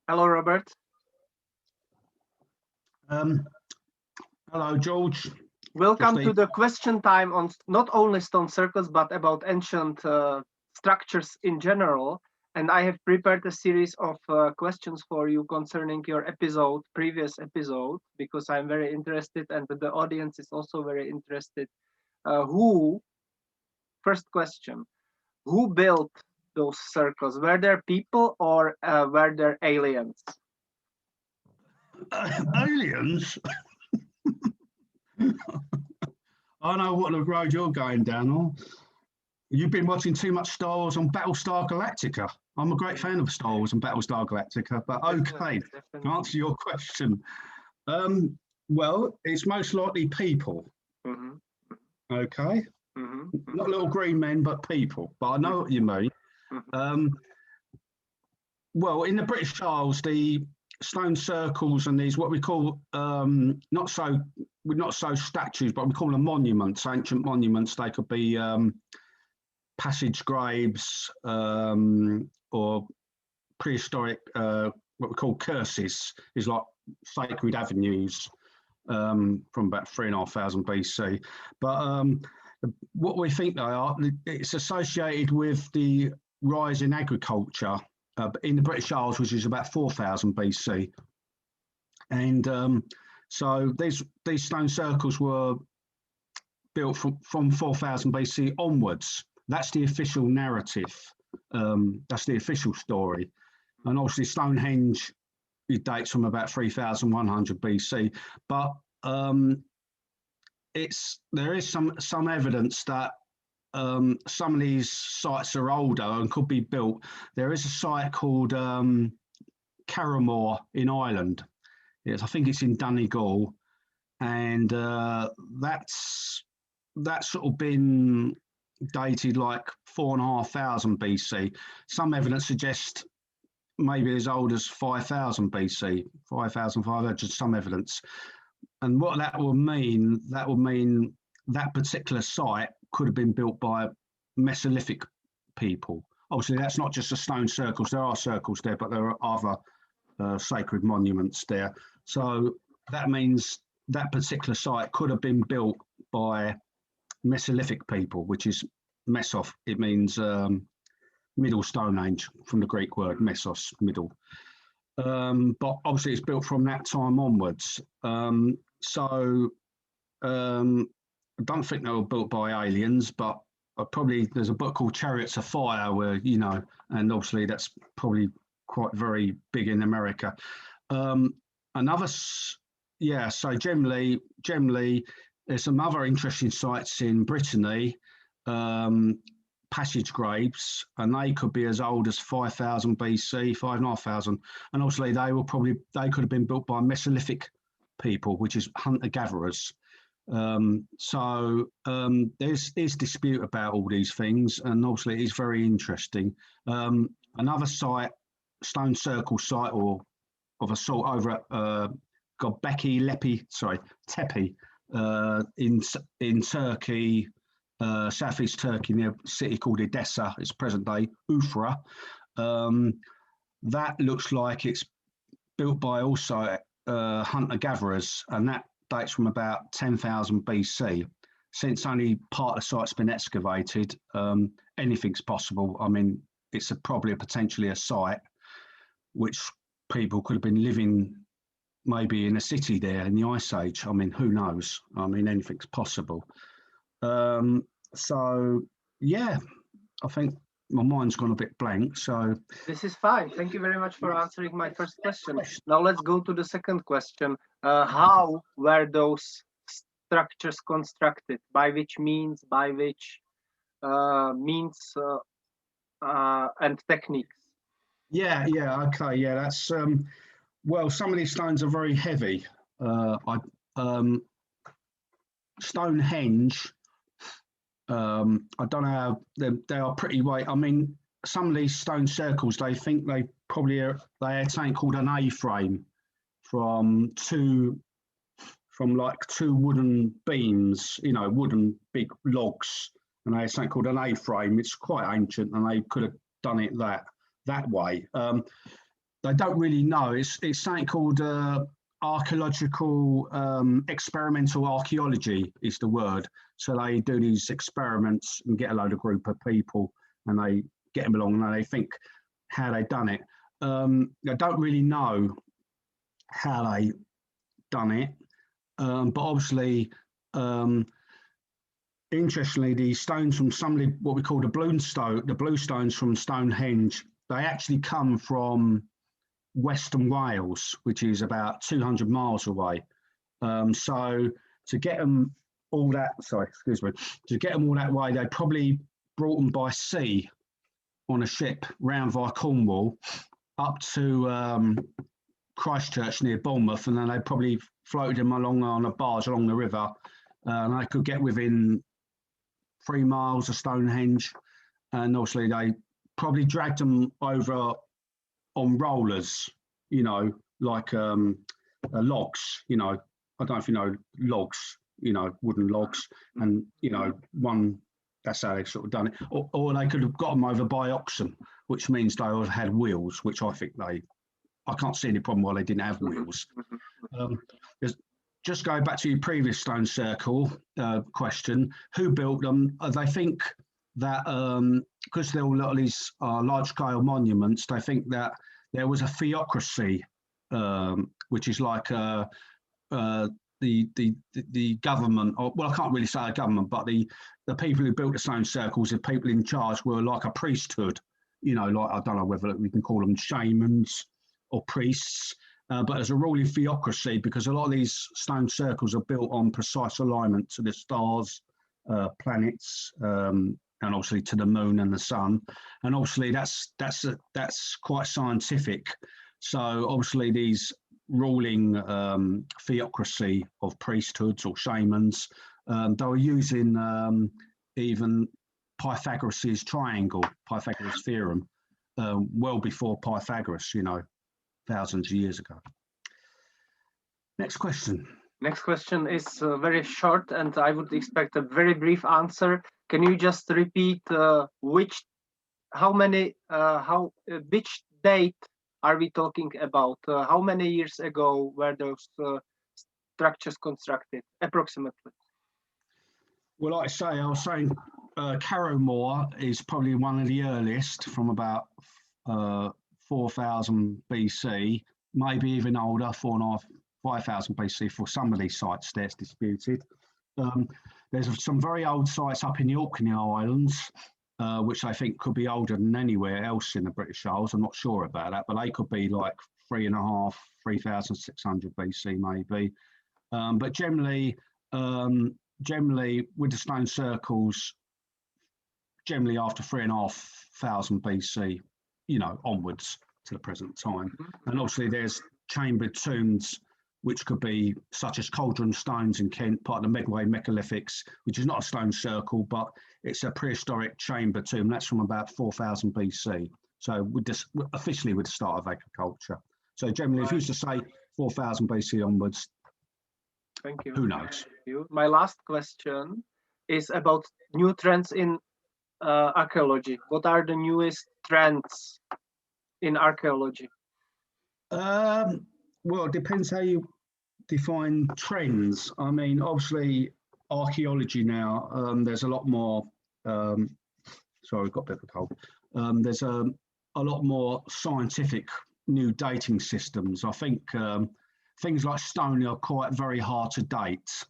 Hello, Robert. Um, Hello, George. Welcome to Justine. the question time on not only stone circles, but about ancient structures in general. And I have prepared a series of questions for you concerning your previous episode, because I'm very interested and the audience is also very interested. Who, first question, who built those circles? Were there people or were there aliens? Aliens? I know what the road you're going down on. You've been watching too much Star Wars on Battlestar Galactica. I'm a great fan of Star Wars and Battlestar Galactica, but okay, to Definitely. answer your question. Well, it's most likely people, Mhm, okay? mhm, Not little green men, but people. But I know what you mean. mhm, Um, well, in the British Isles, the stone circles and these what we call not so statues, but we call them monuments, ancient monuments. They could be passage graves or prehistoric what we call curses, is like sacred avenues from about 3,500 BC. But what we think they are, it's associated with the rise in agriculture in the British Isles, which is about 4,000 BC. And so these stone circles were built from 4,000 BC onwards. That's the official narrative. That's the official story. And obviously Stonehenge, it dates from about 3,100 BC. But there is some evidence that some of these sites are older and could be built. There is a site called Carramore in Ireland. Yes, I think it's in Donegal, and that's sort of been dated like 4,500 BC. Some evidence suggests maybe as old as 5,000 BC, 5,500. Some evidence, and what that will mean, that particular site could have been built by Mesolithic people. Obviously, that's not just the stone circles. There are circles there, but there are other sacred monuments there. So that means that particular site could have been built by Mesolithic people, which is Mesoth. It means Middle Stone Age, from the Greek word mesos, middle. But obviously, it's built from that time onwards. So I don't think they were built by aliens, but probably there's a book called Chariots of Fire where, and obviously that's probably quite very big in America. Another, yeah, so generally, there's some other interesting sites in Brittany, passage graves, and they could be as old as 5,000 BC, 5,500. And obviously they could have been built by Mesolithic people, which is hunter-gatherers. So there's dispute about all these things, and obviously it is very interesting. Another site, stone circle site or of a sort over at Tepe in Turkey, southeast Turkey, near a city called Edessa. It's present day Ufra. That looks like it's built by also hunter-gatherers, and that dates from about 10,000 BC. Since only part of the site's been excavated, anything's possible. I mean, it's probably potentially a site which people could have been living maybe in a city there in the Ice Age. I mean, who knows? I mean, anything's possible. So, yeah, I think my mind's gone a bit blank. So This is fine. Thank you very much for answering my first question. Now let's go to the second question. How were those structures constructed? By which means? By which means and techniques? yeah, okay, yeah, that's well, some of these stones are very heavy. Stonehenge, I don't know how they are pretty weight. I mean, some of these stone circles, they think they had something called an A-frame from two wooden beams, wooden big logs, and they had something called an A-frame. It's quite ancient, and they could have done it that way. they don't really know. It's something called archaeological experimental archaeology is the word. So they do these experiments and get a load of group of people and they get them along and they think how they've done it. They don't really know how they done it, but obviously, interestingly, the stones from some of what we call the blue stones from Stonehenge, they actually come from Western Wales, which is about 200 miles away. So to get them all that, to get them all that way, they probably brought them by sea on a ship round via Cornwall up to Christchurch near Bournemouth, and then they probably floated them along on a barge along the river, and they could get within 3 miles of Stonehenge, and obviously they probably dragged them over on rollers, you know, like logs, you know, I don't know if you know logs, you know, wooden logs, and, you know, that's how they sort of done it. Or they could have got them over by oxen, which means they would have had wheels, which I think I can't see any problem why they didn't have wheels. Just going back to your previous stone circle question, who built them? They think that because they're all these large-scale monuments, they think that there was a theocracy, which is like the government, or well, I can't really say a government, but the people who built the stone circles, the people in charge were like a priesthood, you know, like I don't know whether we can call them shamans or priests, but as a ruling theocracy, because a lot of these stone circles are built on precise alignment to the stars, planets, and obviously to the moon and the sun, and obviously that's quite scientific. So obviously these ruling theocracy of priesthoods or shamans, they were using even Pythagoras' triangle, Pythagoras' theorem, well before Pythagoras, you know, thousands of years ago. Next question. Next question is very short, and I would expect a very brief answer. Can you just repeat which date are we talking about? How many years ago were those structures constructed, approximately? Well, like I say, I was saying Carrowmore is probably one of the earliest, from about 4,000 BC, maybe even older, 4,500, 5,000 BC for some of these sites. That's disputed. There's some very old sites up in the Orkney Islands, which I think could be older than anywhere else in the British Isles. I'm not sure about that, but they could be like 3,500, 3,600 BC maybe. But generally with the stone circles, generally after 3,500 BC, you know, onwards to the present time. And obviously there's chambered tombs, which could be such as Cauldron Stones in Kent, part of the Medway Megalithics, which is not a stone circle, but it's a prehistoric chamber tomb. That's from about 4,000 BC. So officially with the start of agriculture. So generally, if you used to say 4,000 BC onwards, thank you. Who knows? Thank you. My last question is about new trends in archaeology. What are the newest trends in archaeology? Well, it depends how you define trends. I mean, obviously, archaeology now, there's a lot more, sorry, I've got a bit of a cold. There's a lot more scientific new dating systems. I think things like stone are quite very hard to date,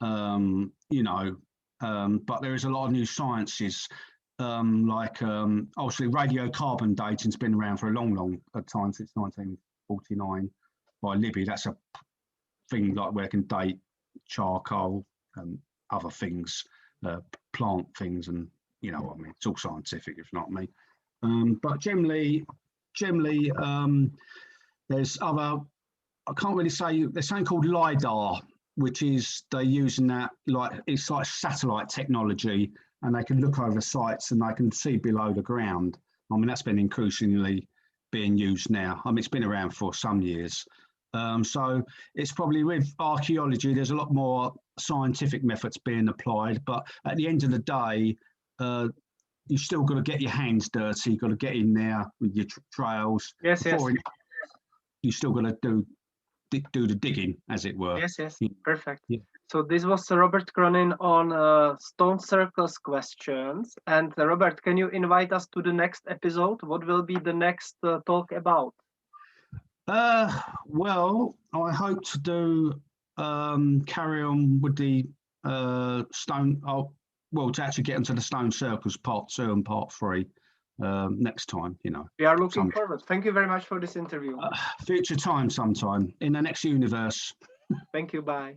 you know, but there is a lot of new sciences, like obviously radiocarbon dating's been around for a long time, since 1949 by Libby. That's a thing like where it can date charcoal and other things, plant things, and you know what I mean. It's all scientific, if not me. But generally, there's other. I can't really say. There's something called LiDAR, which is they're using that it's like satellite technology, and they can look over sites and they can see below the ground. I mean, that's been increasingly being used now. I mean, it's been around for some years. So it's probably with archaeology, there's a lot more scientific methods being applied. But at the end of the day, you still got to get your hands dirty. You've got to get in there with your trails. Yes, yes. You still got to do the digging, as it were. Yes, yes. Yeah. Perfect. Yeah. So this was Robert Cronin on stone circles questions. And Robert, can you invite us to the next episode? What will be the next talk about? Well, I hope to do carry on with the stone. Well, to actually get into the stone circles part 2 and part 3 next time. We are looking forward. Thank you very much for this interview. Future time, sometime in the next universe. Thank you. Bye.